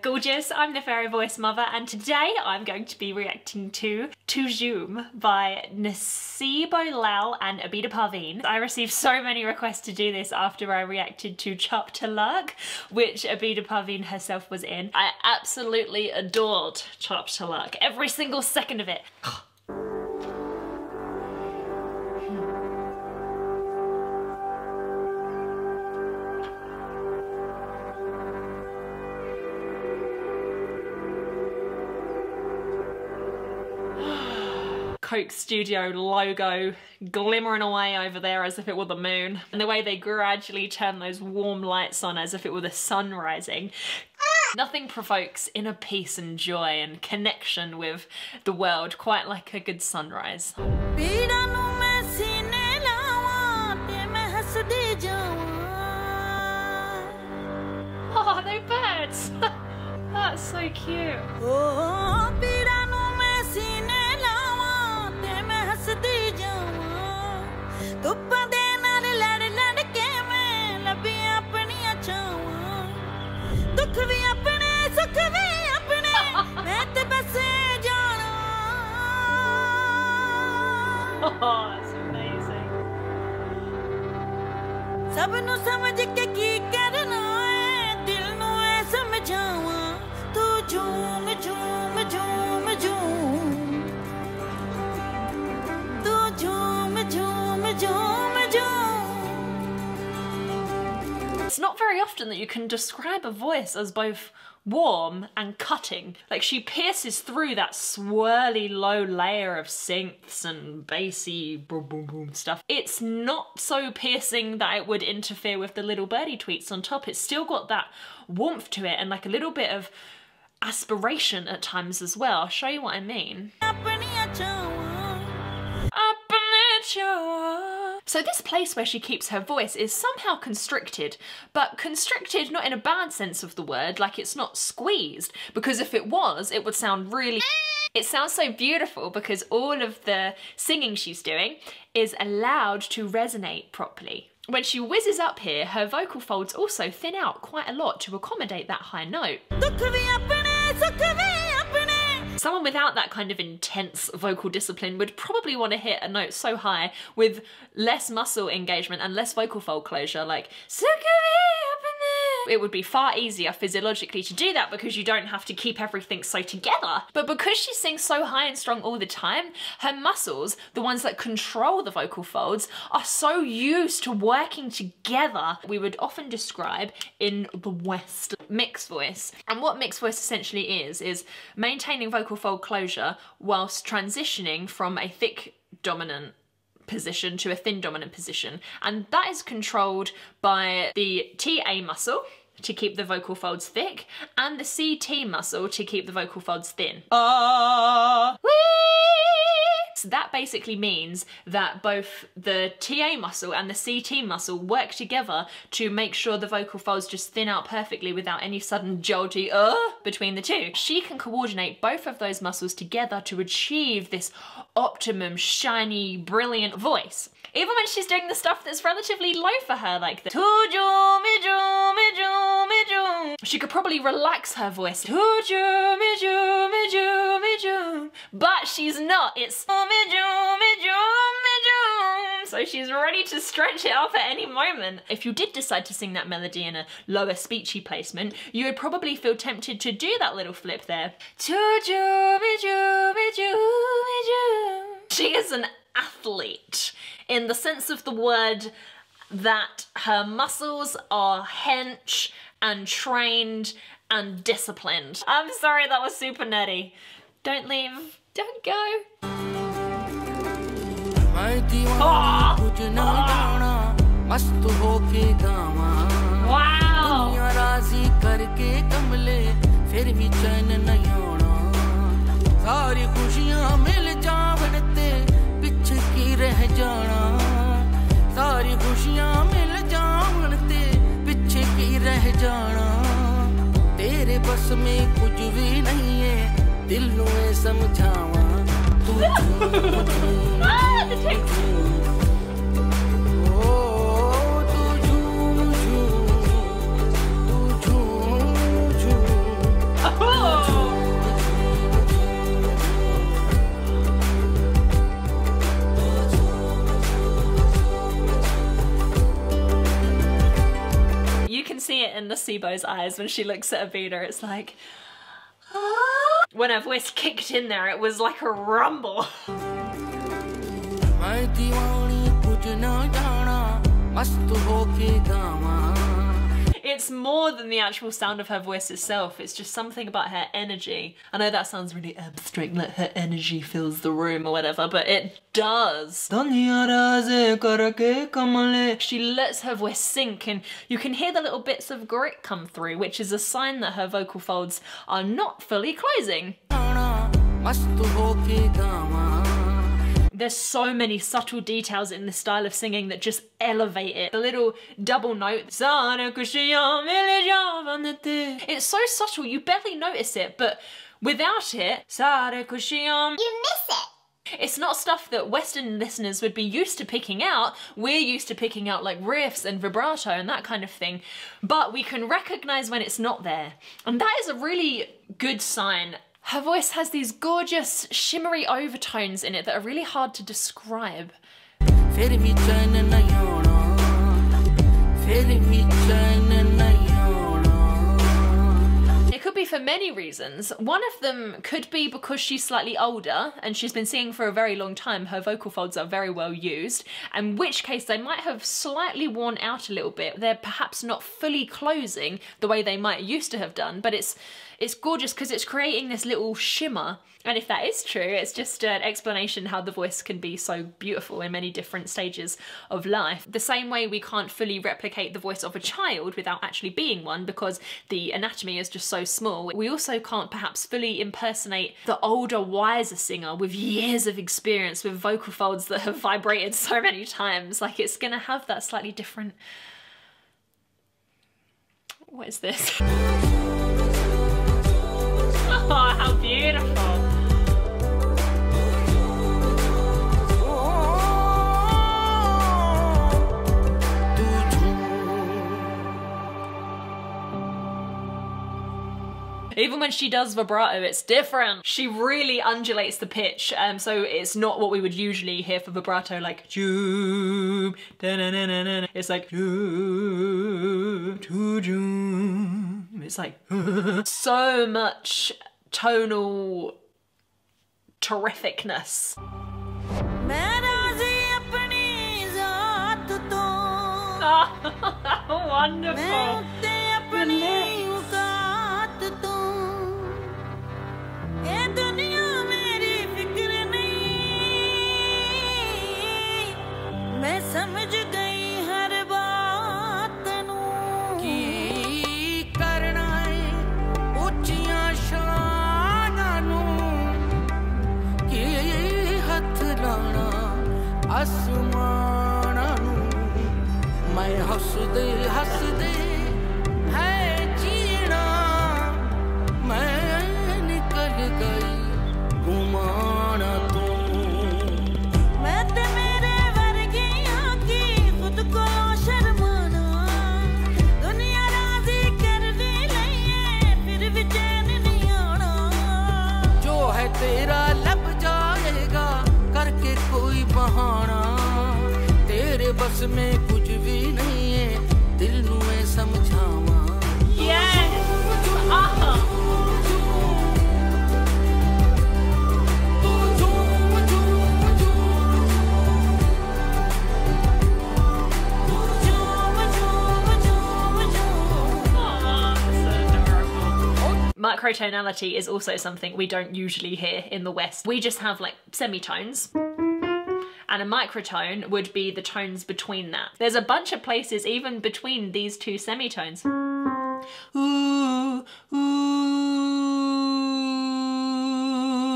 gorgeous, I'm the Fairy Voice Mother, and today I'm going to be reacting to Tu Jhoom by Naseebo Lal and Abida Parveen. I received so many requests to do this after I reacted to Chapter Lurk, which Abida Parveen herself was in. I absolutely adored Chapter Lurk, every single second of it. Coke Studio logo glimmering away over there as if it were the moon, and the way they gradually turn those warm lights on as if it were the sun rising. Nothing provokes inner peace and joy and connection with the world quite like a good sunrise. Oh, they're birds! That's so cute. Oh, that's amazing. It's not very often that you can describe a voice as both warm and cutting. Like, she pierces through that swirly low layer of synths and bassy boom boom boom stuff. It's not so piercing that it would interfere with the little birdie tweets on top. It's still got that warmth to it and like a little bit of aspiration at times as well. I'll show you what I mean. So this place where she keeps her voice is somehow constricted, but constricted not in a bad sense of the word, like it's not squeezed, because if it was, it would sound really... It sounds so beautiful because all of the singing she's doing is allowed to resonate properly. When she whizzes up here, her vocal folds also thin out quite a lot to accommodate that high note. Someone without that kind of intense vocal discipline would probably want to hit a note so high with less muscle engagement and less vocal fold closure, like it would be far easier physiologically to do that because you don't have to keep everything so together. But because she sings so high and strong all the time, her muscles, the ones that control the vocal folds, are so used to working together. We would often describe in the West mixed voice. And what mixed voice essentially is maintaining vocal fold closure whilst transitioning from a thick dominant position to a thin dominant position, and that is controlled by the TA muscle to keep the vocal folds thick and the CT muscle to keep the vocal folds thin. So that basically means that both the TA muscle and the CT muscle work together to make sure the vocal folds just thin out perfectly without any sudden jolty between the two. She can coordinate both of those muscles together to achieve this optimum, shiny, brilliant voice. Even when she's doing the stuff that's relatively low for her, like the Tu Jhoom, Jhoom, Jhoom, Jhoom. She could probably relax her voice. Tu Jhoom, Jhoom, Jhoom, Jhoom. But she's not. It's Jhoom, Jhoom, Jhoom. So she's ready to stretch it up at any moment. If you did decide to sing that melody in a lower speechy placement, you would probably feel tempted to do that little flip there. Tu Jhoom, Jhoom, Jhoom, Jhoom. She is an athlete in the sense of the word that her muscles are hench and trained and disciplined. I'm sorry, that was super nerdy. Don't leave, don't go. सारी खुशियां मिल जावन ते पीछे की रह जाना तेरे बस में कुछ भी नहीं है दिल नू ये समझावा तू in Naseebo's eyes when she looks at Abida. It's like, when her voice kicked in there, it was like a rumble. It's more than the actual sound of her voice itself, it's just something about her energy. I know that sounds really abstract, like her energy fills the room or whatever, but it does. She lets her voice sink and you can hear the little bits of grit come through, which is a sign that her vocal folds are not fully closing. There's so many subtle details in this style of singing that just elevate it. The little double note. It's so subtle, you barely notice it, but without it, you miss it. It's not stuff that Western listeners would be used to picking out. We're used to picking out like riffs and vibrato and that kind of thing, but we can recognize when it's not there. And that is a really good sign. Her voice has these gorgeous, shimmery overtones in it that are really hard to describe. It could be for many reasons. One of them could be because she's slightly older and she's been singing for a very long time. Her vocal folds are very well used, in which case they might have slightly worn out a little bit. They're perhaps not fully closing the way they might used to have done, but it's gorgeous because it's creating this little shimmer. And if that is true, it's just an explanation how the voice can be so beautiful in many different stages of life. The same way we can't fully replicate the voice of a child without actually being one because the anatomy is just so small. We also can't perhaps fully impersonate the older, wiser singer with years of experience with vocal folds that have vibrated so many times. Like, it's gonna have that slightly different... What is this? Oh, how beautiful. Even when she does vibrato, it's different. She really undulates the pitch, so it's not what we would usually hear for vibrato, like Jhoom, da-na-na-na-na. It's like Jhoom, Tu Jhoom. It's like so much tonal terrificness. Oh, wonderful. Microtonality is also something we don't usually hear in the West. We just have like semitones, and a microtone would be the tones between that. There's a bunch of places even between these two semitones. Ooh, ooh.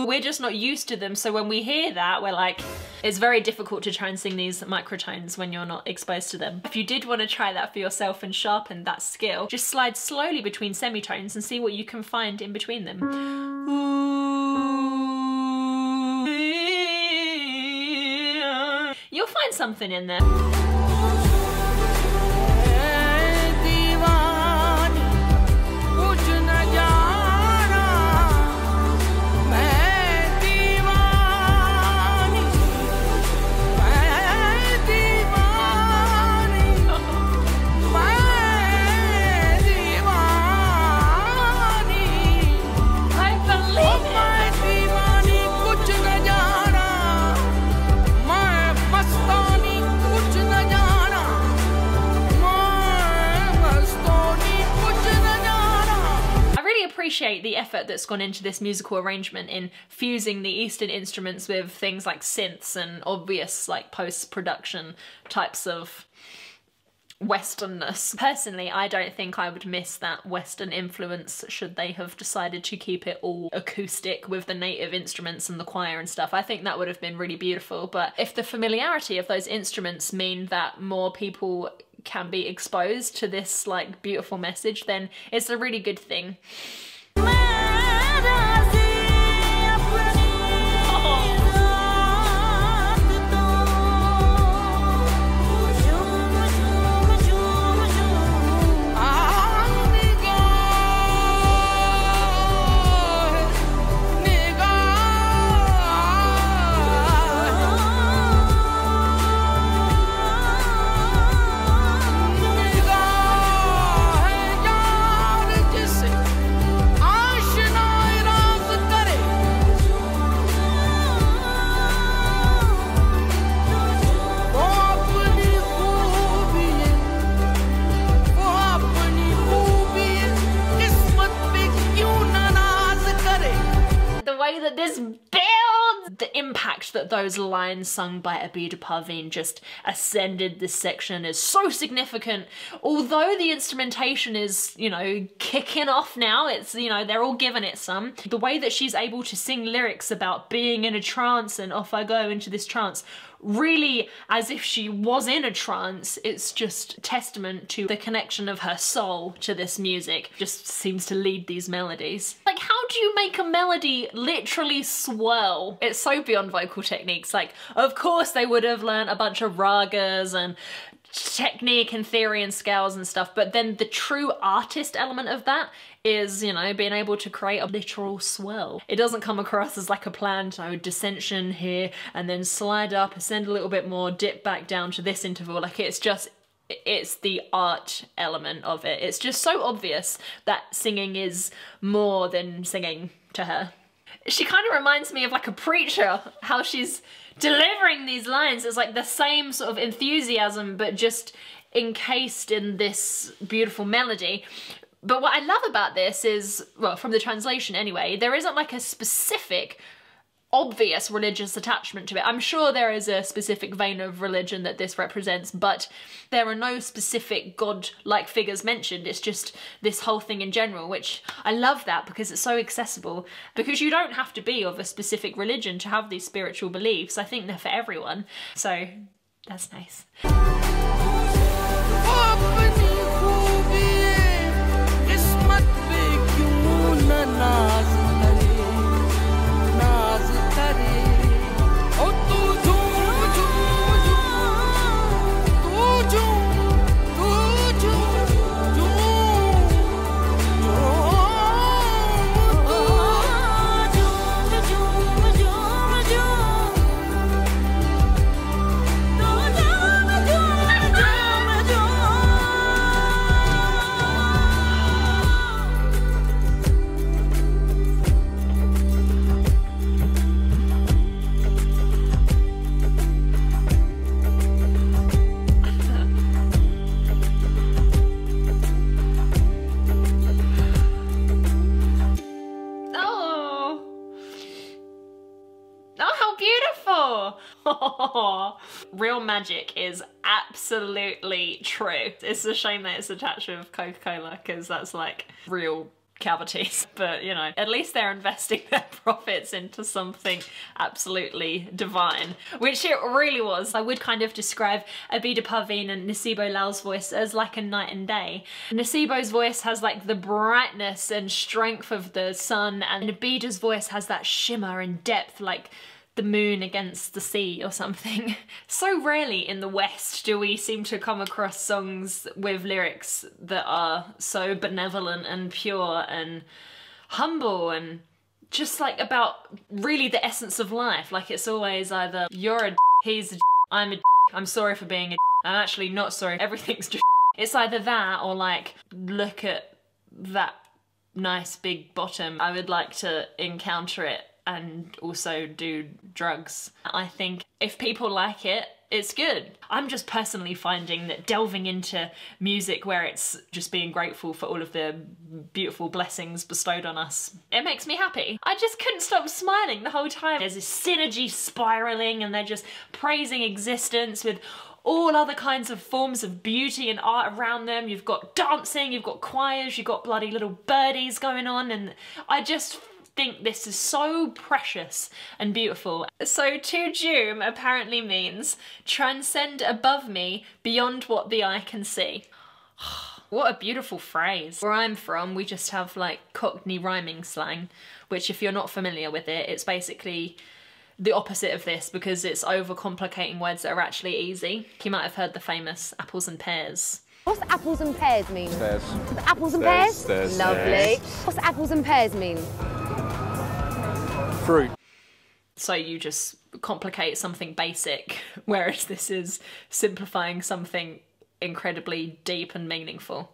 We're just not used to them, so when we hear that, we're like, it's very difficult to try and sing these microtones when you're not exposed to them. If you did want to try that for yourself and sharpen that skill, just slide slowly between semitones and see what you can find in between them. Ooh. You'll find something in there. appreciate the effort that's gone into this musical arrangement in fusing the Eastern instruments with things like synths and obvious like post-production types of Westernness. Personally, I don't think I would miss that Western influence should they have decided to keep it all acoustic with the native instruments and the choir and stuff. I think that would have been really beautiful, but if the familiarity of those instruments mean that more people can be exposed to this like beautiful message, then it's a really good thing. That this builds, the impact that those lines sung by Abida Parveen just ascended this section is so significant. Although the instrumentation is, you know, kicking off now, it's, you know, they're all giving it some. The way that she's able to sing lyrics about being in a trance and off I go into this trance, really as if she was in a trance, it's just testament to the connection of her soul to this music. Just seems to lead these melodies. Like, how do you make a melody literally swirl? It's so beyond vocal techniques. Like, of course they would have learned a bunch of ragas and technique and theory and scales and stuff, but then the true artist element of that is, you know, being able to create a literal swirl. It doesn't come across as like a planned descension here and then slide up, ascend a little bit more, dip back down to this interval. Like, it's just, it's the art element of it. It's just so obvious that singing is more than singing to her. She kind of reminds me of like a preacher, how she's delivering these lines. It's like the same sort of enthusiasm, but just encased in this beautiful melody. But what I love about this is, well, from the translation anyway, there isn't like a specific obvious religious attachment to it. I'm sure there is a specific vein of religion that this represents, but there are no specific god-like figures mentioned. It's just this whole thing in general, which I love that because it's so accessible, because you don't have to be of a specific religion to have these spiritual beliefs. I think they're for everyone. So that's nice. Real magic is absolutely true. It's a shame that it's attached with Coca-Cola, because that's like real cavities. But, you know, at least they're investing their profits into something absolutely divine, which it really was. I would kind of describe Abida Parveen and Naseebo Lal's voice as like a night and day. Naseebo's voice has like the brightness and strength of the sun, and Abida's voice has that shimmer and depth like the moon against the sea or something. So rarely in the West do we seem to come across songs with lyrics that are so benevolent and pure and humble and just like about really the essence of life. Like, it's always either you're a he's a I'm a I'm sorry for being a I'm actually not sorry, everything's just it's either that or like, look at that nice big bottom, I would like to encounter it and also do drugs. I think if people like it It's good. I'm just personally finding that delving into music where it's just being grateful for all of the beautiful blessings bestowed on us, it makes me happy. I just couldn't stop smiling the whole time. There's this synergy spiraling and they're just praising existence with all other kinds of forms of beauty and art around them. You've got dancing, you've got choirs, you've got bloody little birdies going on, and I just think this is so precious and beautiful. So Tu Jhoom apparently means transcend above me beyond what the eye can see. What a beautiful phrase. Where I'm from, we just have like Cockney rhyming slang, which if you're not familiar with it, it's basically the opposite of this because it's overcomplicating words that are actually easy. You might have heard the famous apples and pears. What's apples and pears mean? Stairs. Apples and pears? Stairs. Lovely. What's apples and pears mean? Fruit. So you just complicate something basic, whereas this is simplifying something incredibly deep and meaningful.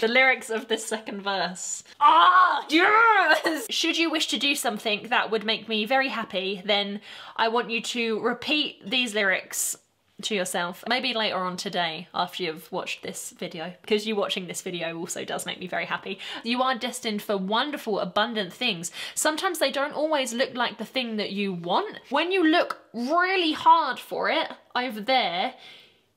The lyrics of this second verse. Ah, yes! Should you wish to do something that would make me very happy, then I want you to repeat these lyrics to yourself, maybe later on today after you've watched this video, because you watching this video also does make me very happy. You are destined for wonderful, abundant things. Sometimes they don't always look like the thing that you want. When you look really hard for it over there,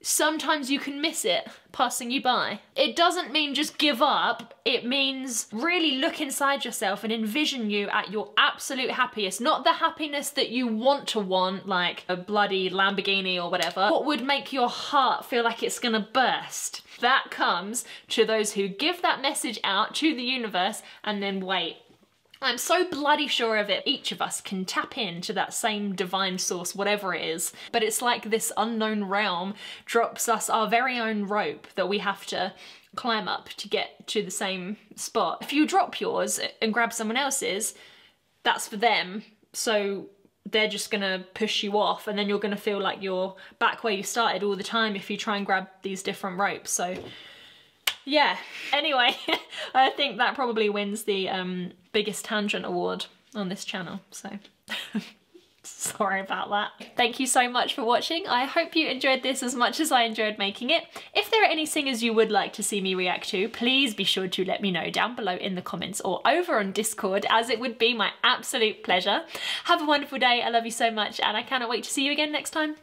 sometimes you can miss it passing you by. It doesn't mean just give up. It means really look inside yourself and envision you at your absolute happiest. Not the happiness that you want to want, like a bloody Lamborghini or whatever. What would make your heart feel like it's gonna burst? That comes to those who give that message out to the universe and then wait. I'm so bloody sure of it. Each of us can tap into that same divine source, whatever it is. But it's like this unknown realm drops us our very own rope that we have to climb up to get to the same spot. If you drop yours and grab someone else's, that's for them. So they're just gonna push you off and then you're gonna feel like you're back where you started all the time if you try and grab these different ropes. So yeah, anyway, I think that probably wins the biggest tangent award on this channel, so sorry about that. Thank you so much for watching. I hope you enjoyed this as much as I enjoyed making it. If there are any singers you would like to see me react to, please be sure to let me know down below in the comments or over on Discord, as it would be my absolute pleasure. Have a wonderful day, I love you so much, and I cannot wait to see you again next time.